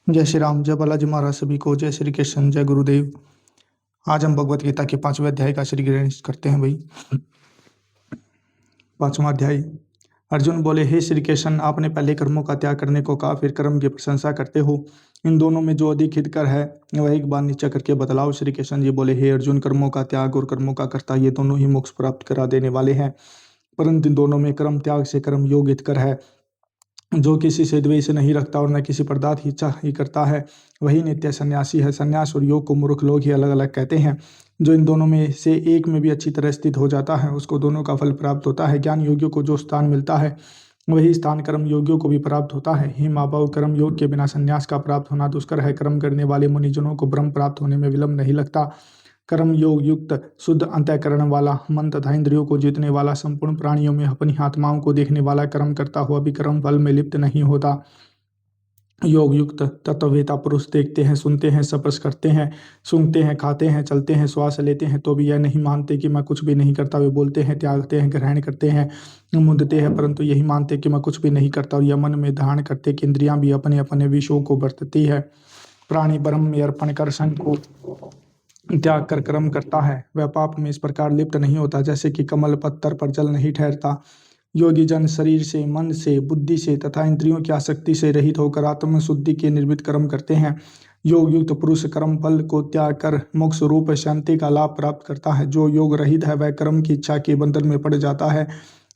जय श्री राम, जय बालाजी महाराज सभी को, जय श्री कृष्ण, जय गुरुदेव। आज हम भगवत गीता के 5वें अध्याय का श्री गणेश करते हैं भाई। 5वां अध्याय। अर्जुन बोले, हे श्री कृष्ण, आपने पहले कर्मों का त्याग करने को कहा, फिर कर्म की प्रशंसा करते हो। इन दोनों में जो अधिक हितकर है वह एक बार नीचा करके बतलाओ। श्री कृष्ण जी बोले, हे अर्जुन, कर्मों का त्याग और कर्मों का कर्ता ये दोनों ही मोक्ष प्राप्त करा देने वाले हैं, परंतु इन दोनों में कर्म त्याग से कर्म योग हितकर है। जो किसी से द्वेष नहीं रखता और न किसी पदार्थ की इच्छा ही करता है, वही नित्य सन्यासी है। सन्यास और योग को मूर्ख लोग ही अलग अलग कहते हैं। जो इन दोनों में से एक में भी अच्छी तरह स्थित हो जाता है, उसको दोनों का फल प्राप्त होता है। ज्ञान योगियों को जो स्थान मिलता है, वही स्थान कर्म योगियों को भी प्राप्त होता है। हे माँ बाप, कर्म योग के बिना संन्यास का प्राप्त होना दुष्कर है। कर्म करने वाले मुनिजनों को ब्रह्म प्राप्त होने में विलंब नहीं लगता। कर्म योग युक्त शुद्ध अंतःकरण वाला, मन तथा इंद्रियों को जीतने वाला, संपूर्ण प्राणियों में अपनी आत्माओं को देखने वाला, कर्म करता हुआ भी कर्म फल में लिप्त नहीं होता। योग युक्त तत्ववेता पुरुष देखते हैं, सुनते हैं, स्पर्श करते हैं, सूंघते हैं, खाते हैं, चलते हैं, श्वास लेते हैं, तो भी यह नहीं मानते कि मैं कुछ भी नहीं करता। वे बोलते हैं, त्यागते हैं, ग्रहण करते हैं, मुंदते हैं, परंतु यही मानते कि मैं कुछ भी नहीं करता। और यह मन में धारण करते कि इंद्रियां भी अपने अपने विषयों को बरतती है। प्राणी ब्रह्म में अर्पण कर संग को त्याग कर कर्म करता है, वह पाप में इस प्रकार लिप्त नहीं होता जैसे कि कमल पत्थर पर जल नहीं ठहरता। योगी जन शरीर से, मन से, बुद्धि से तथा इंद्रियों की आसक्ति से रहित होकर आत्म शुद्धि के निर्मित कर्म करते हैं। योग युक्त पुरुष कर्म फल को त्याग कर मोक्ष रूप शांति का लाभ प्राप्त करता है। जो योग रहित है वह कर्म की इच्छा के बंधन में पड़ जाता है।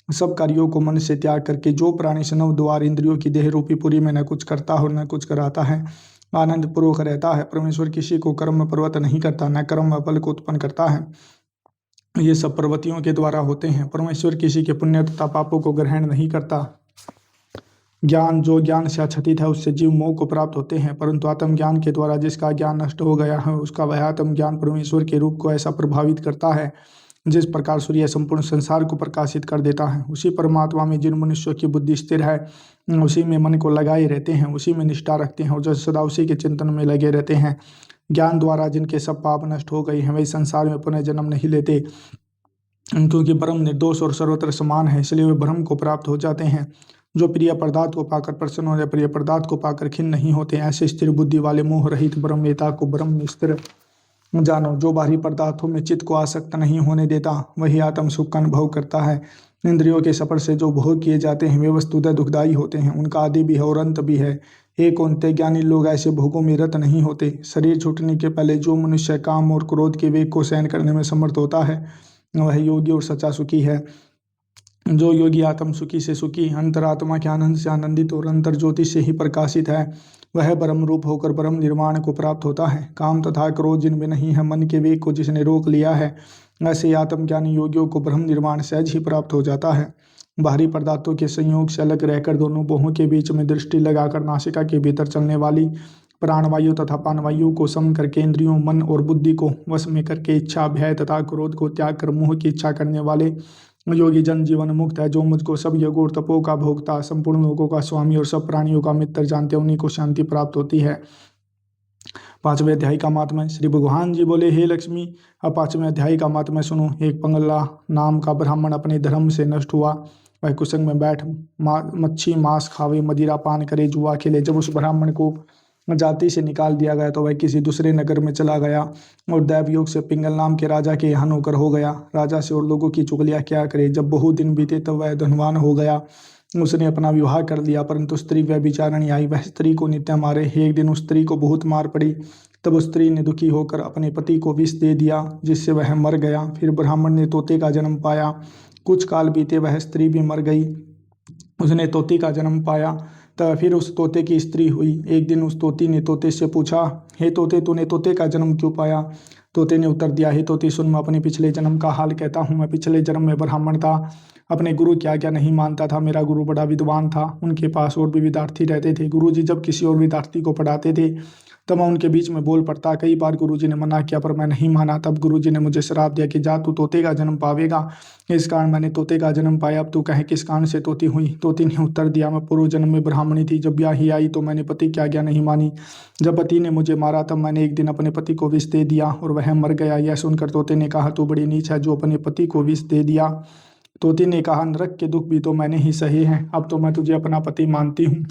सब कार्यों को मन से त्याग करके जो प्राणी नव द्वार इंद्रियों की देह रूपी पुरी में न कुछ करता हो न कुछ कराता है, आनंद पूर्वक रहता है। परमेश्वर किसी को कर्म में प्रवृत्त नहीं करता, न कर्म में फल को उत्पन्न करता है। ये सब प्रवृत्तियों के द्वारा होते हैं। परमेश्वर किसी के पुण्य तथा पापों को ग्रहण नहीं करता। ज्ञान, जो ज्ञान से आच्छादित है, उससे जीव मोह को प्राप्त होते हैं, परंतु आत्मज्ञान के द्वारा जिसका ज्ञान नष्ट हो गया है, उसका वह आत्मज्ञान परमेश्वर के रूप को ऐसा प्रभावित करता है जिस प्रकार सूर्य संपूर्ण संसार को प्रकाशित कर देता है। उसी परमात्मा में जिन मनुष्यों की बुद्धि स्थिर है, उसी में मन को लगाए रहते हैं, उसी में निष्ठा रखते हैं और जो सदा उसी के चिंतन में लगे रहते हैं। ज्ञान द्वारा जिनके सब पाप नष्ट हो गए हैं, वे संसार में पुनः जन्म नहीं लेते, क्योंकि ब्रह्म निर्दोष और सर्वत्र समान है, इसलिए वे ब्रह्म को प्राप्त हो जाते हैं। जो प्रिय पदार्थ को पाकर प्रसन्न हो या प्रिय पदार्थ को पाकर खिन्न नहीं होते, ऐसे स्थिर बुद्धि वाले मोह रहित ब्रह्मवेता को ब्रह्म में स्थिर जानो। जो बाहरी पदार्थों में चित्त को आसक्त नहीं होने देता, वही आत्म सुख का अनुभव करता है। इंद्रियों के सफर से जो भोग किए जाते हैं, वे वस्तुतः दुखदायी होते हैं। उनका आदि भी है और अंत भी है। एक अंत्य ज्ञानी लोग ऐसे भोगों में रत नहीं होते। शरीर छूटने के पहले जो मनुष्य काम और क्रोध के वेग को सहन करने में समर्थ होता है, वह योगी और सच्चा सुखी है। जो योगी आत्म सुखी से सुखी, अंतरात्मा के आनंद से आनंदित और अंतर ज्योति से ही प्रकाशित है, वह ब्रह्म रूप होकर ब्रह्म निर्वाण को प्राप्त होता है। काम तथा क्रोध जिनमें नहीं है, मन के वेग को जिसने रोक लिया है, ऐसे आत्मज्ञानी योगियों को ब्रह्म निर्वाण सहज ही प्राप्त हो जाता है। बाहरी पदार्थों के संयोग से अलग रहकर दोनों बाहों के बीच में दृष्टि लगाकर नासिका के भीतर चलने वाली प्राणवायु तथा पानवायु को सम करके इंद्रियों, मन और बुद्धि को वश में करके इच्छा, भय तथा क्रोध को त्याग कर मोह की इच्छा करने वाले योगी जन जीवन मुक्त है। जो मुझको सब योगों और तपों का भोक्ता, संपूर्ण लोगों का स्वामी और सब प्राणियों का मित्र जानते हैं, उन्हीं को शांति प्राप्त होती है। 5वें अध्याय का महात्म्य। श्री भगवान जी बोले, हे लक्ष्मी, अब 5वें अध्याय का महात्म्य सुनो। एक पंगला नाम का ब्राह्मण अपने धर्म से नष्ट हुआ। वह कुसंग में बैठ मच्छी मांस खावे, मदिरा पान करे, जुआ खेले। जब उस ब्राह्मण को जाति से निकाल दिया गया तो वह किसी दूसरे नगर में चला गया और दैवयोग से पिंगल नाम के राजा के यहाँ नौकर हो गया। राजा से और लोगों की चुगलियाँ क्या करे। जब बहुत दिन बीते तब वह धनवान हो गया। उसने अपना विवाह कर लिया, परंतु स्त्री व्यभिचारिणी आई, वह स्त्री को नित्य मारे। एक दिन उस स्त्री को बहुत मार पड़ी, तब उस स्त्री ने दुखी होकर अपने पति को विष दे दिया, जिससे वह मर गया। फिर ब्राह्मण ने तोते का जन्म पाया। कुछ काल बीते वह स्त्री भी मर गई। उसने तोते का जन्म पाया, तब फिर उस तोते की स्त्री हुई। एक दिन उस तोती ने तोते से पूछा, हे तोते, तूने तोते का जन्म क्यों पाया। तोते ने उत्तर दिया, हे तोते सुन, मैं अपने पिछले जन्म का हाल कहता हूँ। मैं पिछले जन्म में ब्राह्मण था, अपने गुरु क्या क्या नहीं मानता था। मेरा गुरु बड़ा विद्वान था, उनके पास और भी विद्यार्थी रहते थे। गुरु जी जब किसी और विद्यार्थी को पढ़ाते थे तब मैं उनके बीच में बोल पड़ता। कई बार गुरुजी ने मना किया पर मैं नहीं माना। तब गुरुजी ने मुझे श्राप दिया कि जा, तू तोते का जन्म पावेगा। इस कारण मैंने तोते का जन्म पाया। अब तू कहे किस कारण से तोती हुई। तोती ने उत्तर दिया, मैं पूर्व जन्म में ब्राह्मणी थी। जब ब्याही आई तो मैंने पति की आज्ञा नहीं मानी। जब पति ने मुझे मारा तब मैंने एक दिन अपने पति को विष दे दिया और वह मर गया। यह सुनकर तोते ने कहा, तू बड़ी नीच है जो अपने पति को विष दे दिया। तोती ने कहा, नरक के दुख भी तो मैंने ही सहे हैं, अब तो मैं तुझे अपना पति मानती हूँ।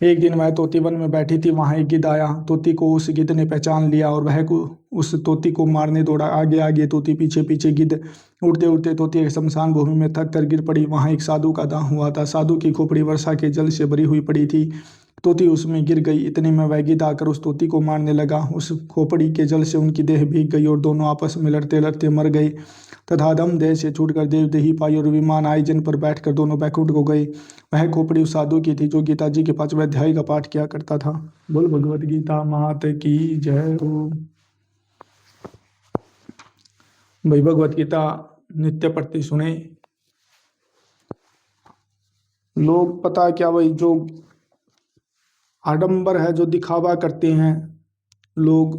एक दिन वह तोती वन में बैठी थी। वहां एक गिद्ध आया। तोती को उस गिद्ध ने पहचान लिया और वह को उस तोती को मारने दौड़ा। आगे आगे तोती, पीछे पीछे गिद्ध। उड़ते उड़ते तोती एक शमशान भूमि में थक कर गिर पड़ी। वहां एक साधु का दाह हुआ था। साधु की खोपड़ी वर्षा के जल से भरी हुई पड़ी थी। तोती उसमें गिर गई। इतने में वह गिद्ध आकर उस तोती को मारने लगा। उस खोपड़ी के जल से उनकी देह भीग गई और दोनों आपस में लड़ते लड़ते मर गए तथा दम देह से छूटकर देवदेही पाई और विमान आई, जिन पर बैठकर दोनों बैकुंठ को गए। वह खोपड़ी उस साधु की थी जो गीता जी के 5वें अध्याय का पाठ किया करता था। बोल भगवत गीता मात की जय हो। भाई भगवत गीता नित्य पढ़ते सुने। लोग पता है क्या भाई, जो आडंबर है, जो दिखावा करते हैं, लोग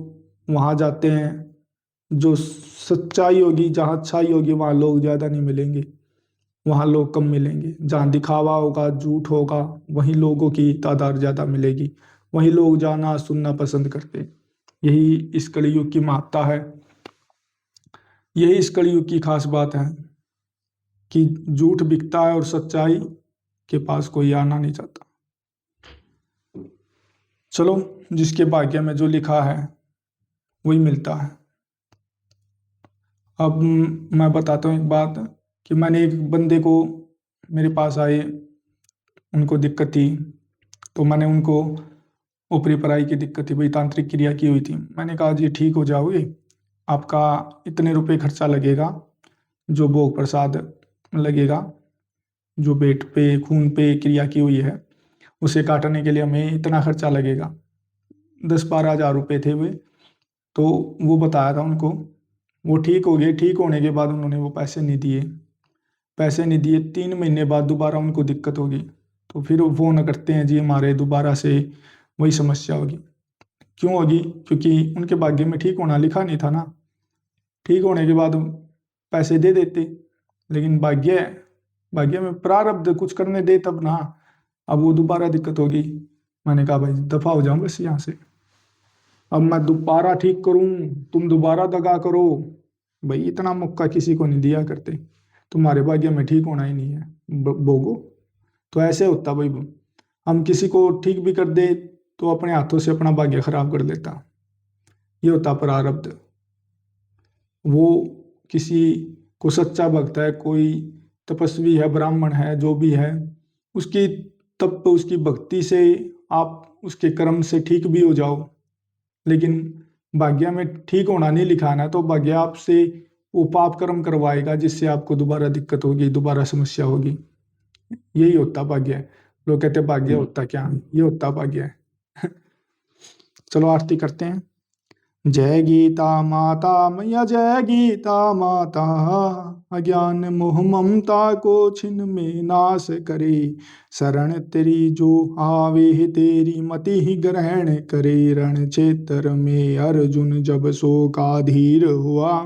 वहां जाते हैं। जो सच्चाई होगी, जहाँ अच्छाई होगी, वहाँ लोग ज़्यादा नहीं मिलेंगे, वहाँ लोग कम मिलेंगे। जहाँ दिखावा होगा, झूठ होगा, वहीं लोगों की तादाद ज़्यादा मिलेगी, वहीं लोग जाना सुनना पसंद करते हैं। यही इस कलयुग की महत्ता है। यही इस कलयुग की खास बात है कि झूठ बिकता है और सच्चाई के पास कोई आना नहीं चाहता। चलो, जिसके भाग्य में जो लिखा है वही मिलता है। अब मैं बताता हूँ एक बात कि मैंने एक बंदे को, मेरे पास आए, उनको दिक्कत थी, तो मैंने उनको ऊपरी पराई की दिक्कत थी भाई, तांत्रिक क्रिया की हुई थी। मैंने कहा जी ठीक हो जाओगे, आपका इतने रुपए खर्चा लगेगा, जो भोग प्रसाद लगेगा, जो पेट पे खून पे क्रिया की हुई है उसे काटने के लिए हमें इतना खर्चा लगेगा। 10-12 हज़ार रुपये थे वे। तो वो बताया था उनको, वो ठीक हो गए। ठीक होने के बाद उन्होंने वो पैसे नहीं दिए। 3 महीने बाद दोबारा उनको दिक्कत होगी, तो फिर वो फ़ोन करते हैं जी हमारे दोबारा से वही समस्या होगी। क्यों होगी? क्योंकि उनके भाग्य में ठीक होना लिखा नहीं था ना। ठीक होने के बाद पैसे दे देते, लेकिन भाग्य में प्रारब्ध कुछ करने दे तब ना। अब वो दोबारा दिक्कत होगी। मैंने कहा भाई दफा हो जाऊं बस यहाँ से। अब मैं दोबारा ठीक करूं, तुम दोबारा दगा करो, भाई इतना मौका किसी को नहीं दिया करते। तुम्हारे भाग्य में ठीक होना ही नहीं है, भोगो। तो ऐसे होता भाई, हम किसी को ठीक भी कर दे तो अपने हाथों से अपना भाग्य खराब कर देता। ये होता प्रारब्ध। वो किसी को सच्चा भक्त है, कोई तपस्वी है, ब्राह्मण है, जो भी है, उसकी तप उसकी भक्ति से आप उसके कर्म से ठीक भी हो जाओ, लेकिन भाग्य में ठीक होना नहीं लिखा ना, तो भाग्य आपसे वो पाप कर्म करवाएगा जिससे आपको दोबारा दिक्कत होगी, दोबारा समस्या होगी। यही होता भाग्य है। लोग कहते हैं भाग्य होता क्या, ये होता भाग्य है। चलो आरती करते हैं। जय गीता माता मैया, जय गीता माता, अज्ञान मोह ममता को छिन में नाश करे। शरण तेरी जो आवे तेरी मति ही ग्रहण करे। रण क्षेत्र में अर्जुन जब सो का धीर हुआ,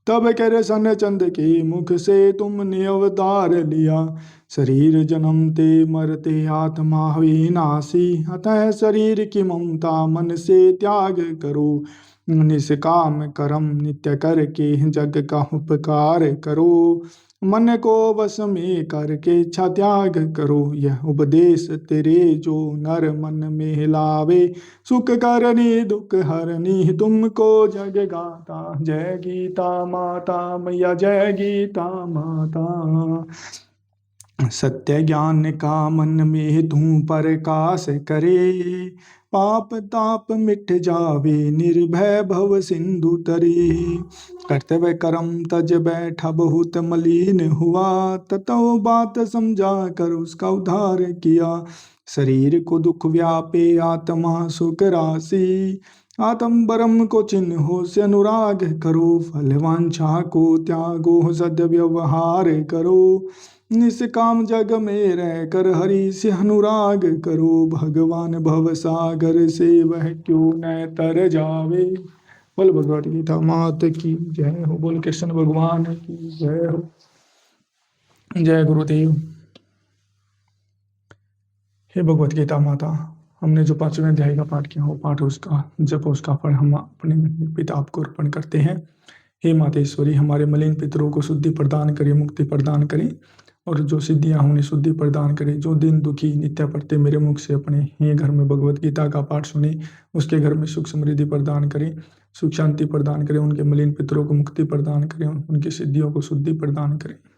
तब कर सन चंद के मुख से तुमने अवतार लिया। शरीर जन्मते मरते आत्मा विनाशी, अतः शरीर की ममता मन से त्याग करो। निष्काम कर्म नित्य करके जग का उपकार करो। मन को वश में करके इच्छा त्याग करो। यह उपदेश तेरे जो नर मन में लावे, सुख करनी दुख हरनी तुमको जग गाता। जय गीता माता मैया, जय गीता माता। सत्य ज्ञान का मन में तू प्रकाश करे। पाप ताप मिट जावे निर्भय भव सिंधु तरे। कर्तव्य कर्म तज बैठा बहुत मलिन हुआ, ततो बात समझा कर उसका उद्धार किया। शरीर को दुख व्यापे आत्मा सुख राशि, आत्म बरम को चिन्हो से अनुराग करो। फल वांछा को त्यागो सद्व्यवहार करो। निष्काम जग में रह कर हरि से अनुराग करो। भगवान भव सागर से वह क्यों न तर जावे। बोल भगवत गीता मात की जय हो। बोल कृष्ण भगवान की जय हो। जय गुरुदेव। हे भगवत गीता माता, हमने जो 5वें अध्याय का पाठ किया, वो पाठ उसका जप, उसका फल हम अपने पिता आपको अर्पण करते हैं। हे मातेश्वरी, हमारे मलिन पितरों को शुद्धि प्रदान करें, मुक्ति प्रदान करें। और जो सिद्धियां उन्हें शुद्धि प्रदान करे। जो दिन दुखी नित्य पढ़ते मेरे मुख से अपने ही घर में भगवत गीता का पाठ सुने, उसके घर में सुख समृद्धि प्रदान करे, सुख शांति प्रदान करे, उनके मलिन पितरों को मुक्ति प्रदान करे, उनकी सिद्धियों को शुद्धि प्रदान करे।